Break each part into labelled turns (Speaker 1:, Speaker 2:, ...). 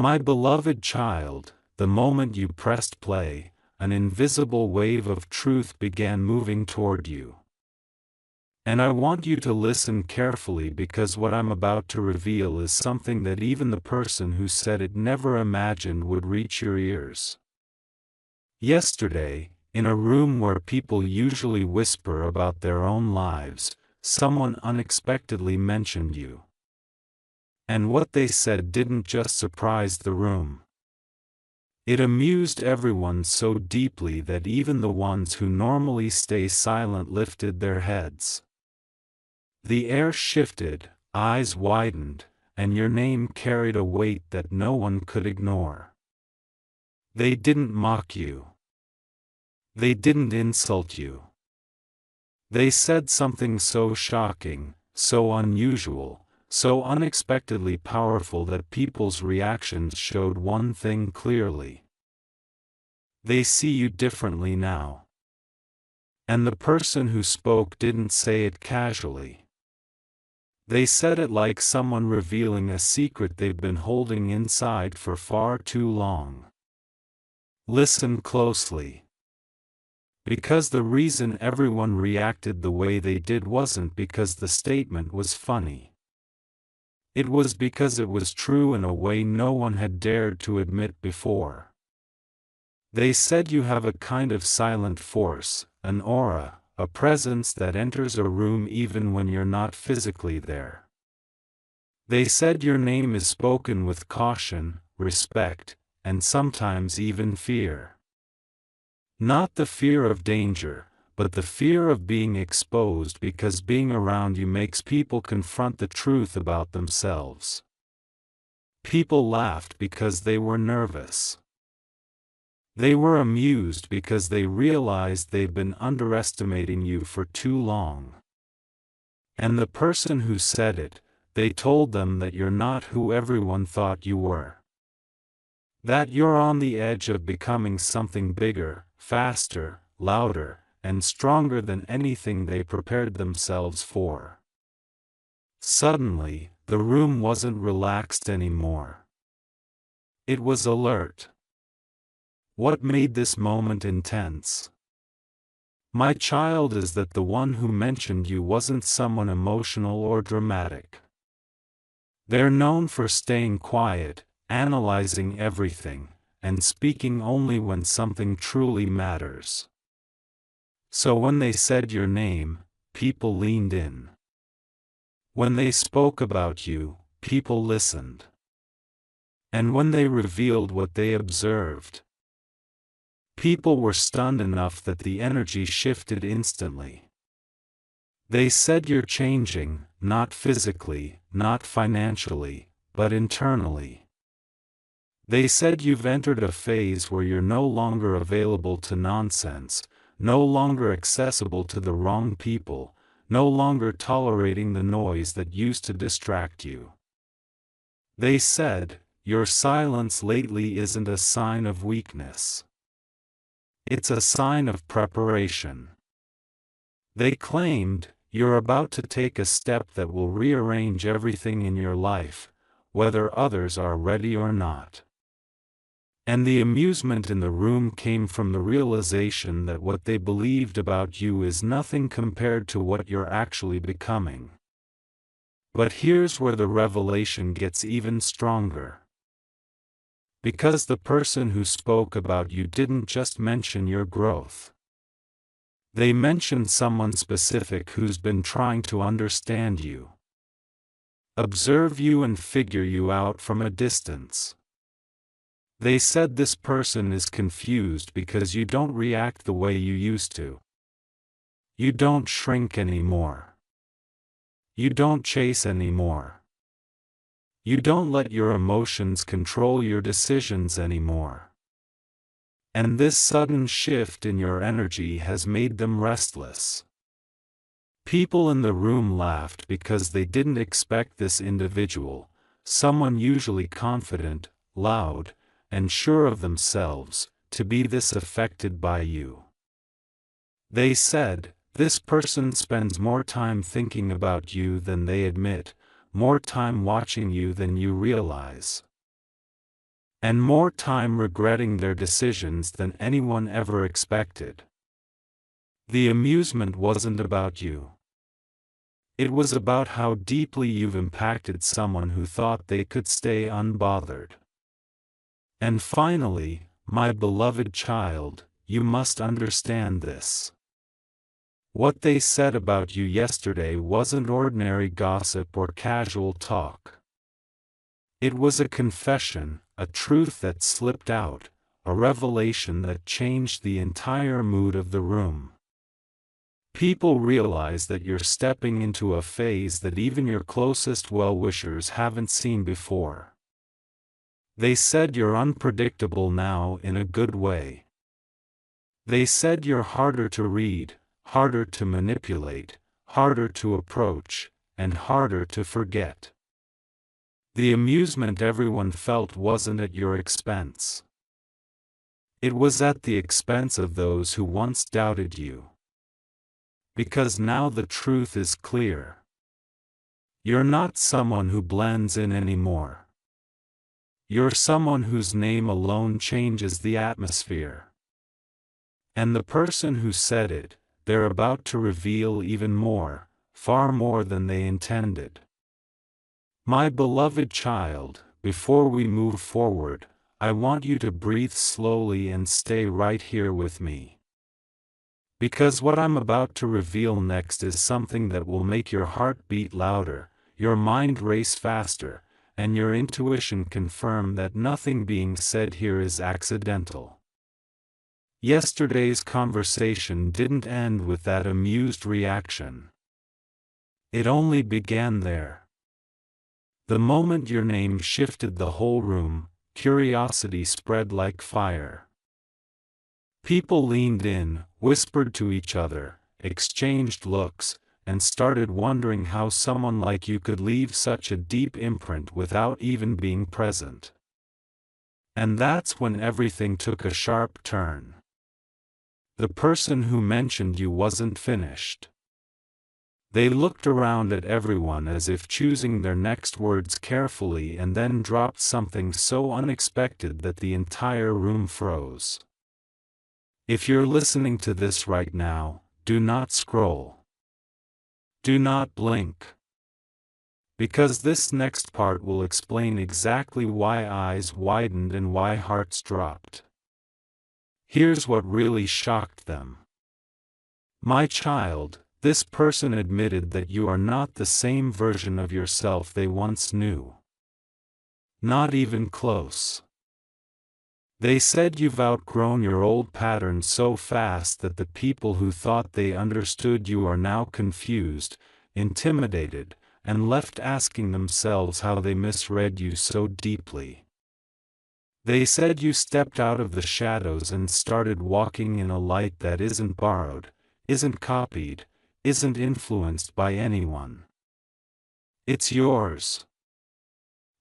Speaker 1: My beloved child, the moment you pressed play, an invisible wave of truth began moving toward you. And I want you to listen carefully because what I'm about to reveal is something that even the person who said it never imagined would reach your ears. Yesterday, in a room where people usually whisper about their own lives, someone unexpectedly mentioned you. And what they said didn't just surprise the room. It amused everyone so deeply that even the ones who normally stay silent lifted their heads. The air shifted, eyes widened, and your name carried a weight that no one could ignore. They didn't mock you. They didn't insult you. They said something so shocking, so unusual, so unexpectedly powerful that people's reactions showed one thing clearly. They see you differently now. And the person who spoke didn't say it casually. They said it like someone revealing a secret they've been holding inside for far too long. Listen closely. Because the reason everyone reacted the way they did wasn't because the statement was funny. It was because it was true in a way no one had dared to admit before. They said you have a kind of silent force, an aura, a presence that enters a room even when you're not physically there. They said your name is spoken with caution, respect, and sometimes even fear. Not the fear of danger, but the fear of being exposed because being around you makes people confront the truth about themselves. People laughed because they were nervous. They were amused because they realized they'd been underestimating you for too long. And the person who said it, they told them that you're not who everyone thought you were. That you're on the edge of becoming something bigger, faster, louder, and stronger than anything they prepared themselves for. Suddenly, the room wasn't relaxed anymore. It was alert. What made this moment intense? My child, is that the one who mentioned you wasn't someone emotional or dramatic. They're known for staying quiet, analyzing everything, and speaking only when something truly matters. So when they said your name, people leaned in. When they spoke about you, people listened. And when they revealed what they observed, people were stunned enough that the energy shifted instantly. They said you're changing, not physically, not financially, but internally. They said you've entered a phase where you're no longer available to nonsense, no longer accessible to the wrong people, no longer tolerating the noise that used to distract you. They said, your silence lately isn't a sign of weakness. It's a sign of preparation. They claimed, you're about to take a step that will rearrange everything in your life, whether others are ready or not. And the amusement in the room came from the realization that what they believed about you is nothing compared to what you're actually becoming. But here's where the revelation gets even stronger. Because the person who spoke about you didn't just mention your growth. They mentioned someone specific who's been trying to understand you, observe you and figure you out from a distance. They said this person is confused because you don't react the way you used to. You don't shrink anymore. You don't chase anymore. You don't let your emotions control your decisions anymore. And this sudden shift in your energy has made them restless. People in the room laughed because they didn't expect this individual, someone usually confident, loud, and sure of themselves, to be this affected by you. They said, this person spends more time thinking about you than they admit, more time watching you than you realize. and more time regretting their decisions than anyone ever expected. The amusement wasn't about you. It was about how deeply you've impacted someone who thought they could stay unbothered. And finally, my beloved child, you must understand this. What they said about you yesterday wasn't ordinary gossip or casual talk. It was a confession, a truth that slipped out, a revelation that changed the entire mood of the room. People realize that you're stepping into a phase that even your closest well-wishers haven't seen before. They said you're unpredictable now in a good way. They said you're harder to read, harder to manipulate, harder to approach, and harder to forget. The amusement everyone felt wasn't at your expense. It was at the expense of those who once doubted you. Because now the truth is clear. You're not someone who blends in anymore. You're someone whose name alone changes the atmosphere. And the person who said it, they're about to reveal even more, far more than they intended. My beloved child, before we move forward, I want you to breathe slowly and stay right here with me. Because what I'm about to reveal next is something that will make your heart beat louder, your mind race faster, and your intuition confirm that nothing being said here is accidental. Yesterday's conversation didn't end with that amused reaction. It only began there. The moment your name shifted the whole room, curiosity spread like fire. People leaned in, whispered to each other, exchanged looks, and started wondering how someone like you could leave such a deep imprint without even being present. And that's when everything took a sharp turn. The person who mentioned you wasn't finished. They looked around at everyone as if choosing their next words carefully and then dropped something so unexpected that the entire room froze. If you're listening to this right now, do not scroll. Do not blink. Because this next part will explain exactly why eyes widened and why hearts dropped. Here's what really shocked them. My child, this person admitted that you are not the same version of yourself they once knew. Not even close. They said you've outgrown your old patterns so fast that the people who thought they understood you are now confused, intimidated, and left asking themselves how they misread you so deeply. They said you stepped out of the shadows and started walking in a light that isn't borrowed, isn't copied, isn't influenced by anyone. It's yours.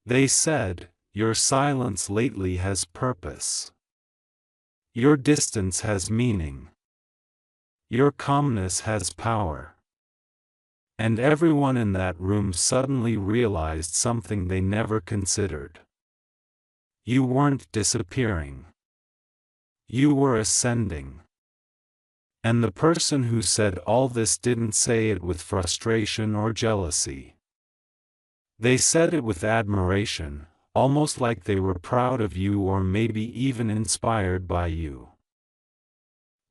Speaker 1: They said, your silence lately has purpose. Your distance has meaning. Your calmness has power. And everyone in that room suddenly realized something they never considered. You weren't disappearing. You were ascending. And the person who said all this didn't say it with frustration or jealousy. They said it with admiration, almost like they were proud of you or maybe even inspired by you.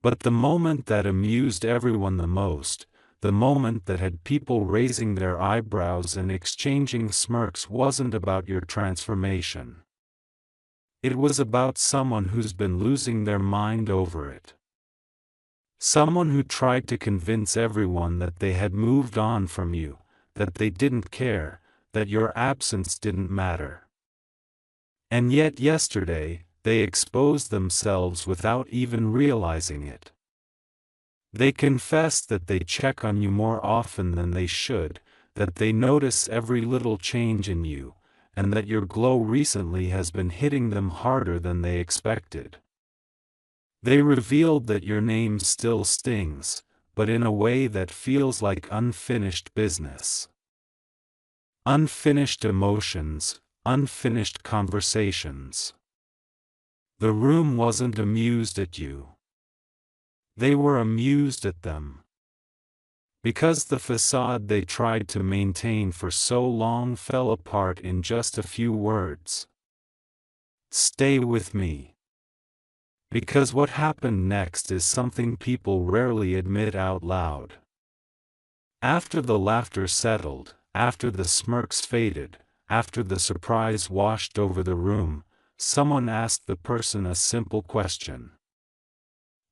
Speaker 1: But the moment that amused everyone the most, the moment that had people raising their eyebrows and exchanging smirks, wasn't about your transformation. It was about someone who's been losing their mind over it. Someone who tried to convince everyone that they had moved on from you, that they didn't care, that your absence didn't matter. And yet yesterday, they exposed themselves without even realizing it. They confessed that they check on you more often than they should, that they notice every little change in you, and that your glow recently has been hitting them harder than they expected. They revealed that your name still stings, but in a way that feels like unfinished business. Unfinished emotions, unfinished conversations. The room wasn't amused at you. They were amused at them. Because the facade they tried to maintain for so long fell apart in just a few words. Stay with me. Because what happened next is something people rarely admit out loud. After the laughter settled, after the smirks faded, after the surprise washed over the room, someone asked the person a simple question.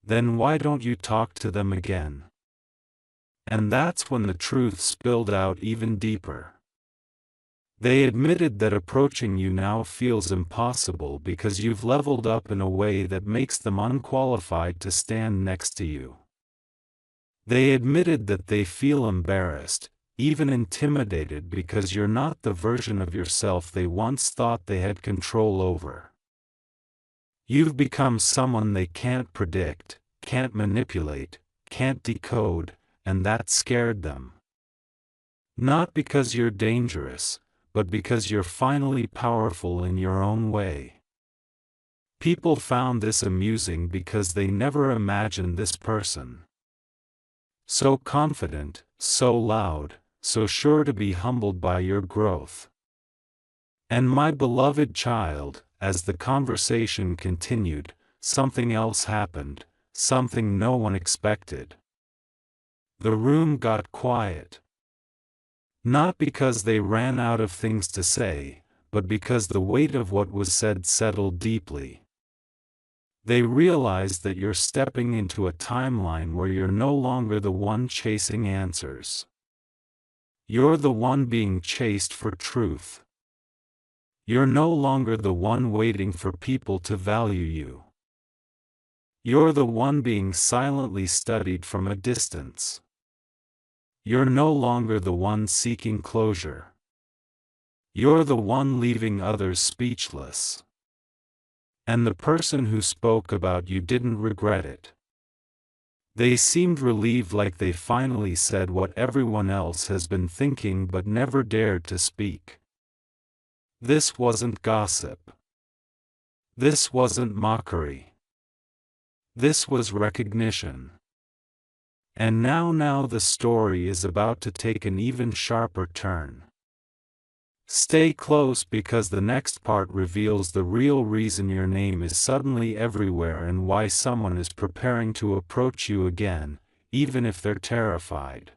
Speaker 1: Then why don't you talk to them again? And that's when the truth spilled out even deeper. They admitted that approaching you now feels impossible because you've leveled up in a way that makes them unqualified to stand next to you. They admitted that they feel embarrassed, even intimidated because you're not the version of yourself they once thought they had control over. You've become someone they can't predict, can't manipulate, can't decode, and that scared them. Not because you're dangerous, but because you're finally powerful in your own way. People found this amusing because they never imagined this person. So confident, so loud, so sure to be humbled by your growth. And my beloved child, as the conversation continued, something else happened, something no one expected. The room got quiet. Not because they ran out of things to say, but because the weight of what was said settled deeply. They realized that you're stepping into a timeline where you're no longer the one chasing answers. You're the one being chased for truth. You're no longer the one waiting for people to value you. You're the one being silently studied from a distance. You're no longer the one seeking closure. You're the one leaving others speechless. And the person who spoke about you didn't regret it. They seemed relieved, like they finally said what everyone else has been thinking but never dared to speak. This wasn't gossip. This wasn't mockery. This was recognition. And now the story is about to take an even sharper turn. Stay close, because the next part reveals the real reason your name is suddenly everywhere and why someone is preparing to approach you again, even if they're terrified.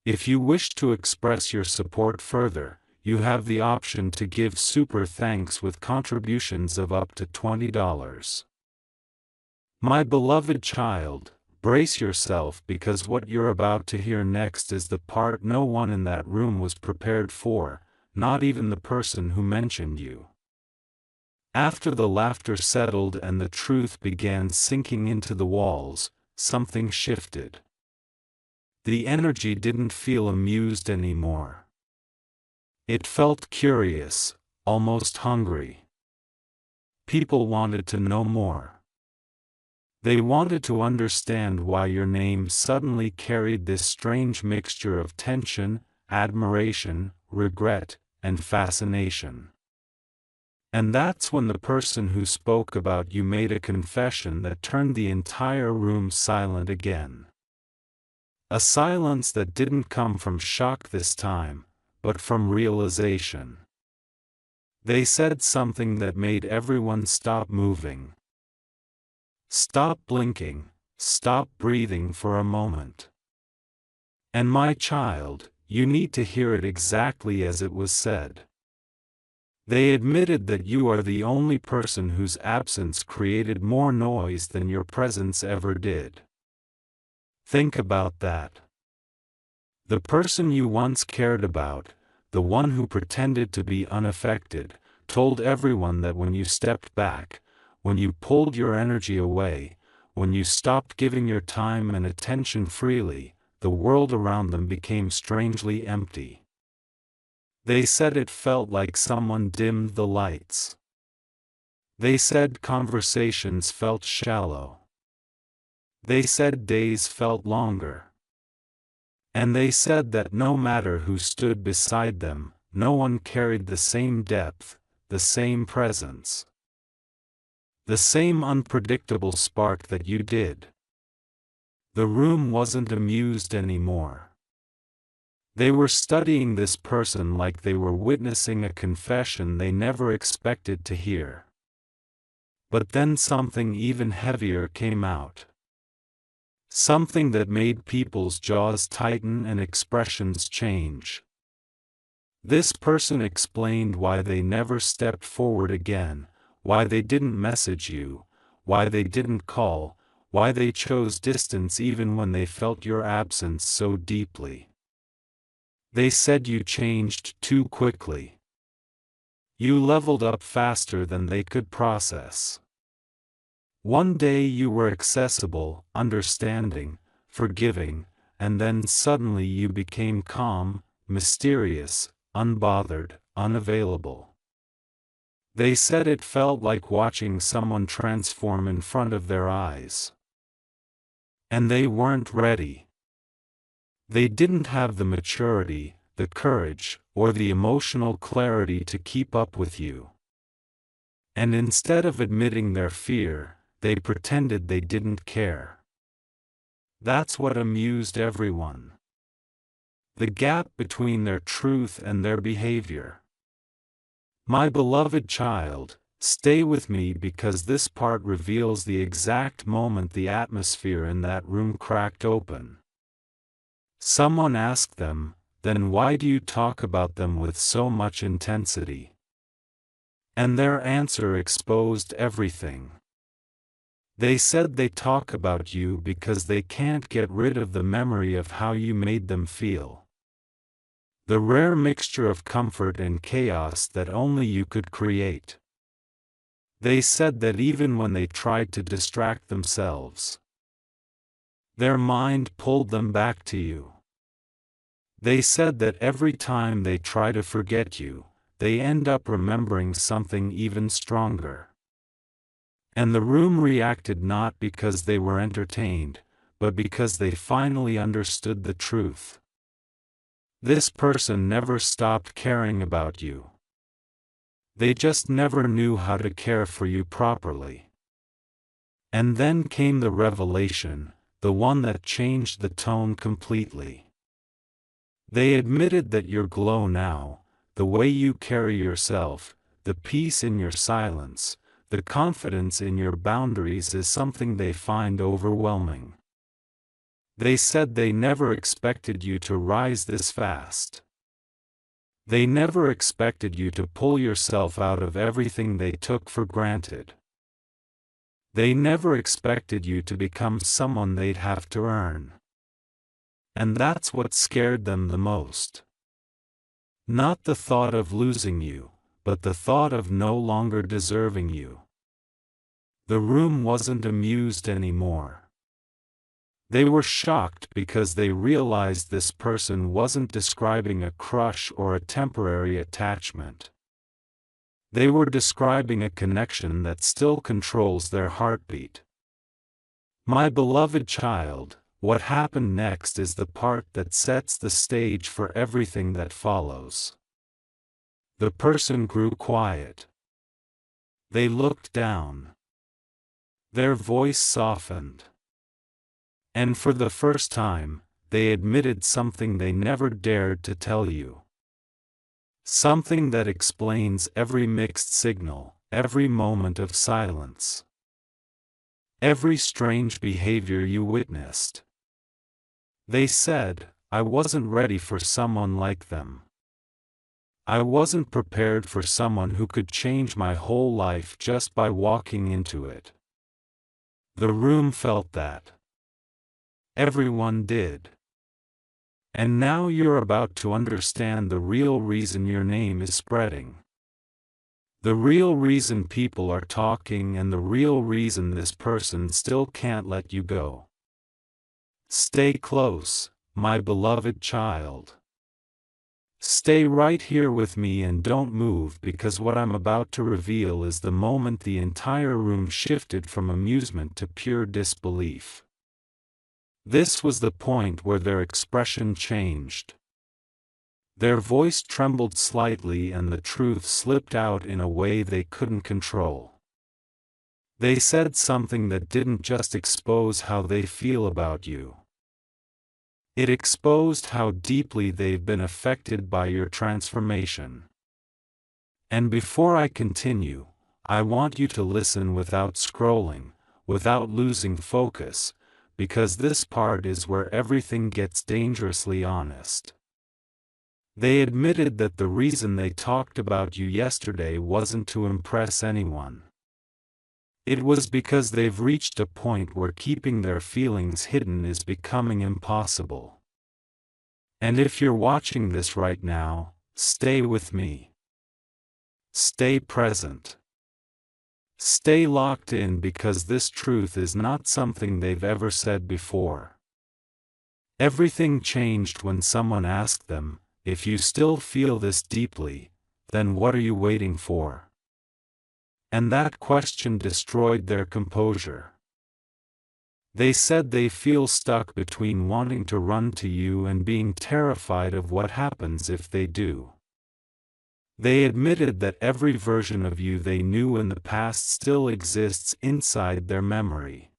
Speaker 1: If you wish to express your support further, you have the option to give super thanks with contributions of up to $20. My beloved child, brace yourself, because what you're about to hear next is the part no one in that room was prepared for, not even the person who mentioned you. After the laughter settled and the truth began sinking into the walls, something shifted. The energy didn't feel amused anymore. It felt curious, almost hungry. People wanted to know more. They wanted to understand why your name suddenly carried this strange mixture of tension, admiration, regret, and fascination. And that's when the person who spoke about you made a confession that turned the entire room silent again. A silence that didn't come from shock this time, but from realization. They said something that made everyone stop moving. Stop blinking, stop breathing for a moment. And my child, you need to hear it exactly as it was said. They admitted that you are the only person whose absence created more noise than your presence ever did. Think about that. The person you once cared about, the one who pretended to be unaffected, told everyone that when you stepped back, when you pulled your energy away, when you stopped giving your time and attention freely, the world around them became strangely empty. They said it felt like someone dimmed the lights. They said conversations felt shallow. They said days felt longer. And they said that no matter who stood beside them, no one carried the same depth, the same presence. The same unpredictable spark that you did. The room wasn't amused anymore. They were studying this person like they were witnessing a confession they never expected to hear. But then something even heavier came out. Something that made people's jaws tighten and expressions change. This person explained why they never stepped forward again, why they didn't message you, why they didn't call, why they chose distance even when they felt your absence so deeply. They said you changed too quickly. You leveled up faster than they could process. One day you were accessible, understanding, forgiving, and then suddenly you became calm, mysterious, unbothered, unavailable. They said it felt like watching someone transform in front of their eyes. And they weren't ready. They didn't have the maturity, the courage, or the emotional clarity to keep up with you. And instead of admitting their fear, they pretended they didn't care. That's what amused everyone. The gap between their truth and their behavior. My beloved child, stay with me because this part reveals the exact moment the atmosphere in that room cracked open. Someone asked them, "Then why do you talk about them with so much intensity?" And their answer exposed everything. They said they talk about you because they can't get rid of the memory of how you made them feel. The rare mixture of comfort and chaos that only you could create. They said that even when they tried to distract themselves, their mind pulled them back to you. They said that every time they try to forget you, they end up remembering something even stronger. And the room reacted not because they were entertained, but because they finally understood the truth. This person never stopped caring about you. They just never knew how to care for you properly. And then came the revelation, the one that changed the tone completely. They admitted that your glow now, the way you carry yourself, the peace in your silence, the confidence in your boundaries is something they find overwhelming. They said they never expected you to rise this fast. They never expected you to pull yourself out of everything they took for granted. They never expected you to become someone they'd have to earn. And that's what scared them the most. Not the thought of losing you, but the thought of no longer deserving you. The room wasn't amused anymore. They were shocked because they realized this person wasn't describing a crush or a temporary attachment. They were describing a connection that still controls their heartbeat. My beloved child, what happened next is the part that sets the stage for everything that follows. The person grew quiet. They looked down. Their voice softened. And for the first time, they admitted something they never dared to tell you. Something that explains every mixed signal, every moment of silence, every strange behavior you witnessed. They said, "I wasn't ready for someone like them. I wasn't prepared for someone who could change my whole life just by walking into it." The room felt that. Everyone did. And now you're about to understand the real reason your name is spreading. The real reason people are talking and the real reason this person still can't let you go. Stay close, my beloved child. Stay right here with me and don't move because what I'm about to reveal is the moment the entire room shifted from amusement to pure disbelief. This was the point where their expression changed. Their voice trembled slightly and the truth slipped out in a way they couldn't control. They said something that didn't just expose how they feel about you. It exposed how deeply they've been affected by your transformation. And before I continue, I want you to listen without scrolling, without losing focus, because this part is where everything gets dangerously honest. They admitted that the reason they talked about you yesterday wasn't to impress anyone. It was because they've reached a point where keeping their feelings hidden is becoming impossible. And if you're watching this right now, stay with me. Stay present. Stay locked in, because this truth is not something they've ever said before. Everything changed when someone asked them, "If you still feel this deeply, then what are you waiting for?" And that question destroyed their composure. They said they feel stuck between wanting to run to you and being terrified of what happens if they do. They admitted that every version of you they knew in the past still exists inside their memory.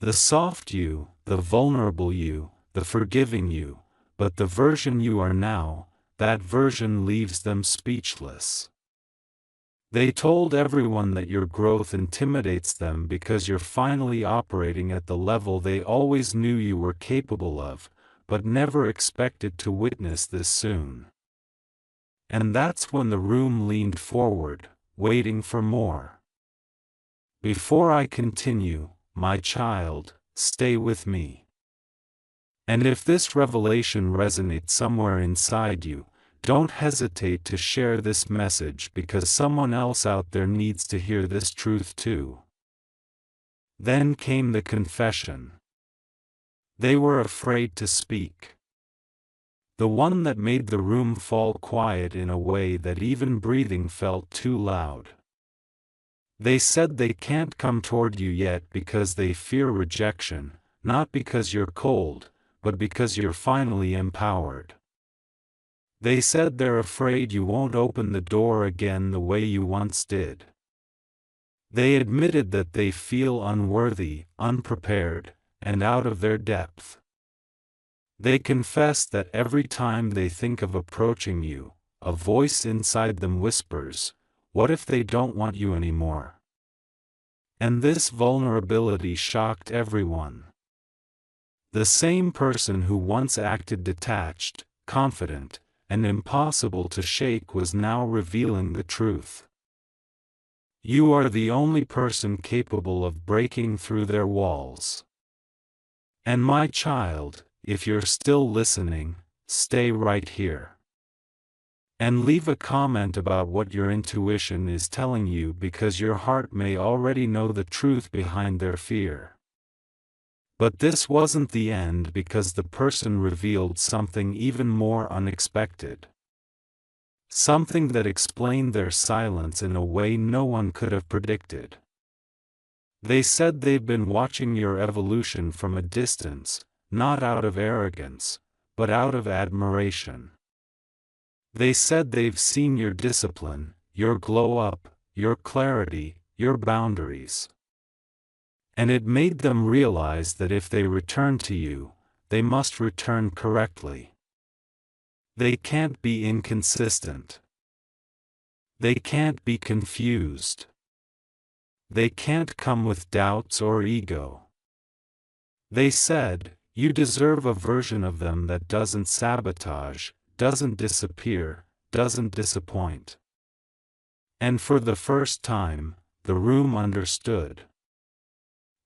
Speaker 1: The soft you, the vulnerable you, the forgiving you, but the version you are now, that version leaves them speechless. They told everyone that your growth intimidates them because you're finally operating at the level they always knew you were capable of, but never expected to witness this soon. And that's when the room leaned forward, waiting for more. Before I continue, my child, stay with me. And if this revelation resonates somewhere inside you, don't hesitate to share this message, because someone else out there needs to hear this truth too. Then came the confession. They were afraid to speak. The one that made the room fall quiet in a way that even breathing felt too loud. They said they can't come toward you yet because they fear rejection, not because you're cold, but because you're finally empowered. They said they're afraid you won't open the door again the way you once did. They admitted that they feel unworthy, unprepared, and out of their depth. They confessed that every time they think of approaching you, a voice inside them whispers, "What if they don't want you anymore?" And this vulnerability shocked everyone. The same person who once acted detached, confident, and impossible to shake was now revealing the truth. You are the only person capable of breaking through their walls. And my child, if you're still listening, stay right here. And leave a comment about what your intuition is telling you, because your heart may already know the truth behind their fear. But this wasn't the end, because the person revealed something even more unexpected. Something that explained their silence in a way no one could have predicted. They said they've been watching your evolution from a distance, not out of arrogance, but out of admiration. They said they've seen your discipline, your glow up, your clarity, your boundaries. And it made them realize that if they return to you, they must return correctly. They can't be inconsistent. They can't be confused. They can't come with doubts or ego. They said, you deserve a version of them that doesn't sabotage, doesn't disappear, doesn't disappoint. And for the first time, the room understood.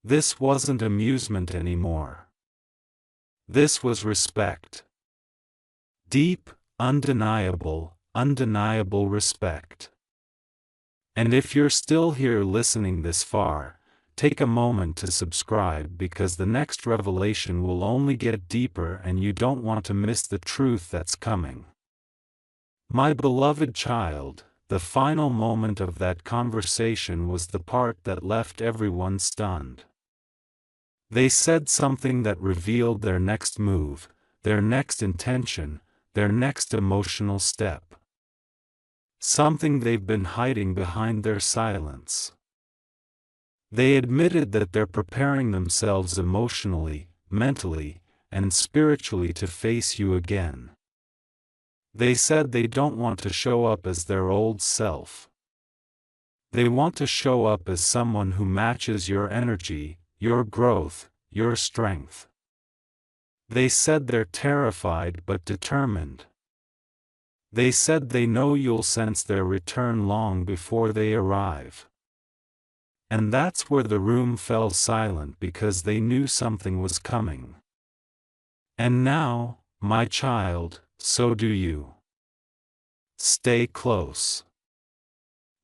Speaker 1: This wasn't amusement anymore. This was respect. Deep, undeniable respect. And if you're still here listening this far, take a moment to subscribe, because the next revelation will only get deeper and you don't want to miss the truth that's coming. My beloved child, the final moment of that conversation was the part that left everyone stunned. They said something that revealed their next move, their next intention, their next emotional step. Something they've been hiding behind their silence. They admitted that they're preparing themselves emotionally, mentally, and spiritually to face you again. They said they don't want to show up as their old self. They want to show up as someone who matches your energy, your growth, your strength. They said they're terrified but determined. They said they know you'll sense their return long before they arrive. And that's where the room fell silent, because they knew something was coming. And now, my child, so do you. Stay close.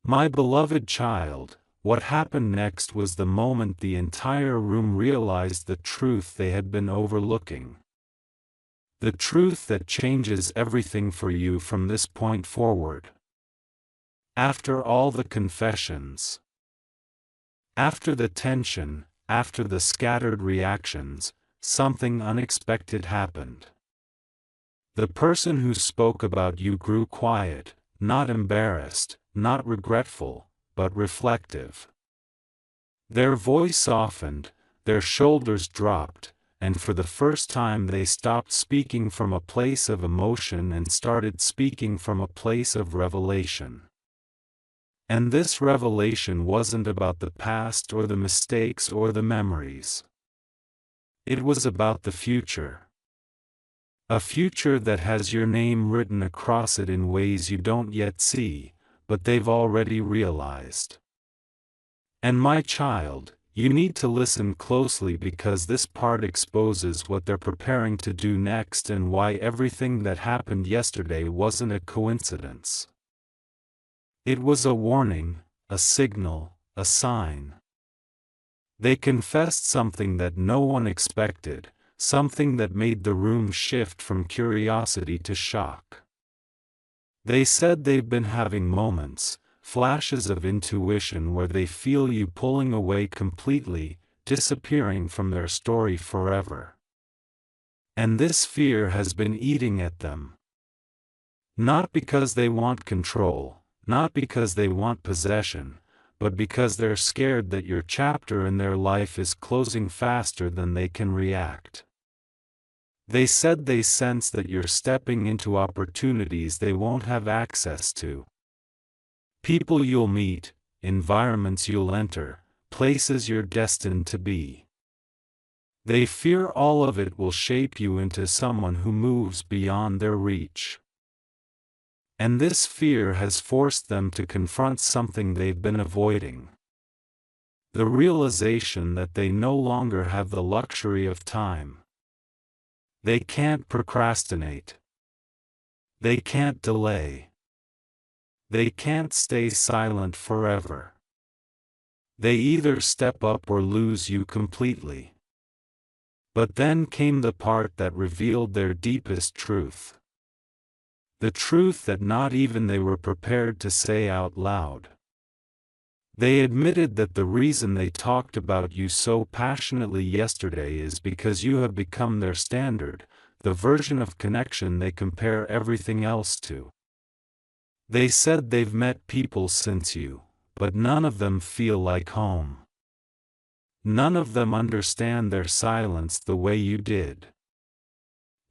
Speaker 1: My beloved child, what happened next was the moment the entire room realized the truth they had been overlooking. The truth that changes everything for you from this point forward. After all the confessions, after the tension, after the scattered reactions, something unexpected happened. The person who spoke about you grew quiet, not embarrassed, not regretful, but reflective. Their voice softened, their shoulders dropped, and for the first time they stopped speaking from a place of emotion and started speaking from a place of revelation. And this revelation wasn't about the past or the mistakes or the memories. It was about the future. A future that has your name written across it in ways you don't yet see, but they've already realized. And my child, you need to listen closely, because this part exposes what they're preparing to do next and why everything that happened yesterday wasn't a coincidence. It was a warning, a signal, a sign. They confessed something that no one expected, something that made the room shift from curiosity to shock. They said they've been having moments, flashes of intuition where they feel you pulling away completely, disappearing from their story forever. And this fear has been eating at them. Not because they want control, not because they want possession, but because they're scared that your chapter in their life is closing faster than they can react. They said they sense that you're stepping into opportunities they won't have access to. People you'll meet, environments you'll enter, places you're destined to be. They fear all of it will shape you into someone who moves beyond their reach. And this fear has forced them to confront something they've been avoiding. The realization that they no longer have the luxury of time. They can't procrastinate. They can't delay. They can't stay silent forever. They either step up or lose you completely. But then came the part that revealed their deepest truth. The truth that not even they were prepared to say out loud. They admitted that the reason they talked about you so passionately yesterday is because you have become their standard, the version of connection they compare everything else to. They said they've met people since you, but none of them feel like home. None of them understand their silence the way you did.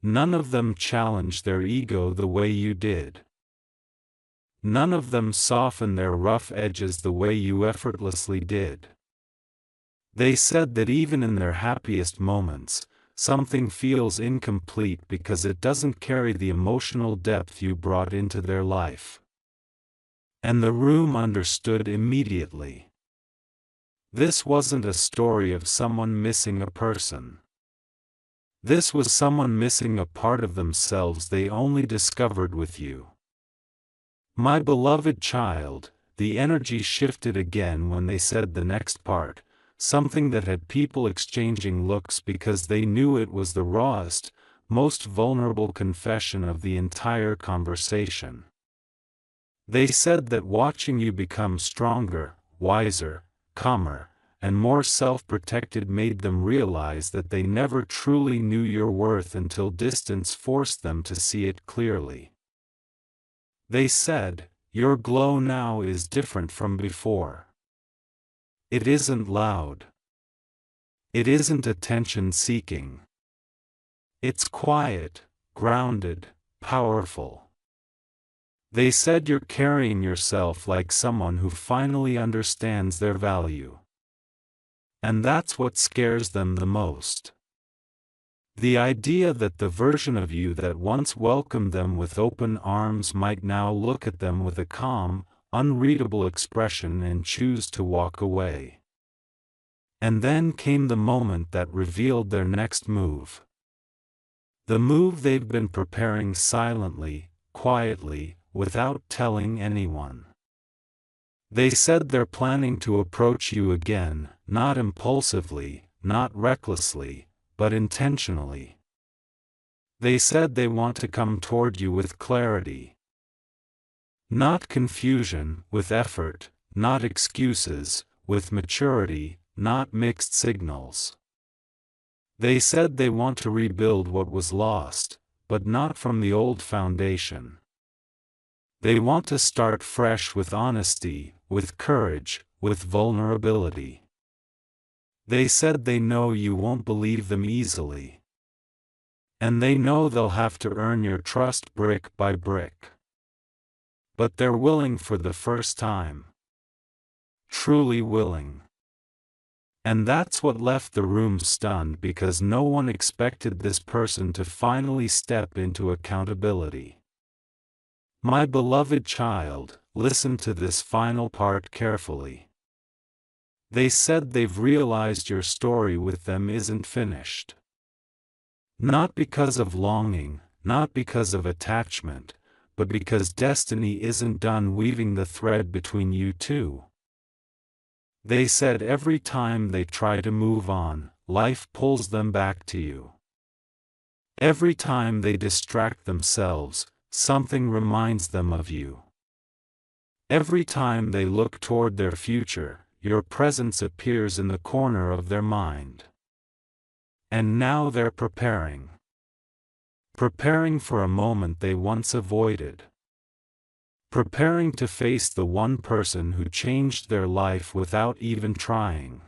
Speaker 1: None of them challenge their ego the way you did. None of them soften their rough edges the way you effortlessly did. They said that even in their happiest moments, something feels incomplete because it doesn't carry the emotional depth you brought into their life. And the room understood immediately. This wasn't a story of someone missing a person. This was someone missing a part of themselves they only discovered with you. My beloved child, the energy shifted again when they said the next part, something that had people exchanging looks because they knew it was the rawest, most vulnerable confession of the entire conversation. They said that watching you become stronger, wiser, calmer, and more self-protected made them realize that they never truly knew your worth until distance forced them to see it clearly. They said, your glow now is different from before. It isn't loud. It isn't attention-seeking. It's quiet, grounded, powerful. They said you're carrying yourself like someone who finally understands their value. And that's what scares them the most. The idea that the version of you that once welcomed them with open arms might now look at them with a calm, unreadable expression and choose to walk away. And then came the moment that revealed their next move. The move they've been preparing silently, quietly, without telling anyone. They said they're planning to approach you again, not impulsively, not recklessly, but intentionally. They said they want to come toward you with clarity. Not confusion, with effort, not excuses, with maturity, not mixed signals. They said they want to rebuild what was lost, but not from the old foundation. They want to start fresh with honesty, with courage, with vulnerability. They said they know you won't believe them easily. And they know they'll have to earn your trust brick by brick. But they're willing for the first time. Truly willing. And that's what left the room stunned, because no one expected this person to finally step into accountability. My beloved child, listen to this final part carefully. They said they've realized your story with them isn't finished. Not because of longing, not because of attachment, but because destiny isn't done weaving the thread between you two. They said every time they try to move on, life pulls them back to you. Every time they distract themselves, something reminds them of you. Every time they look toward their future, your presence appears in the corner of their mind. And now they're preparing. Preparing for a moment they once avoided. Preparing to face the one person who changed their life without even trying.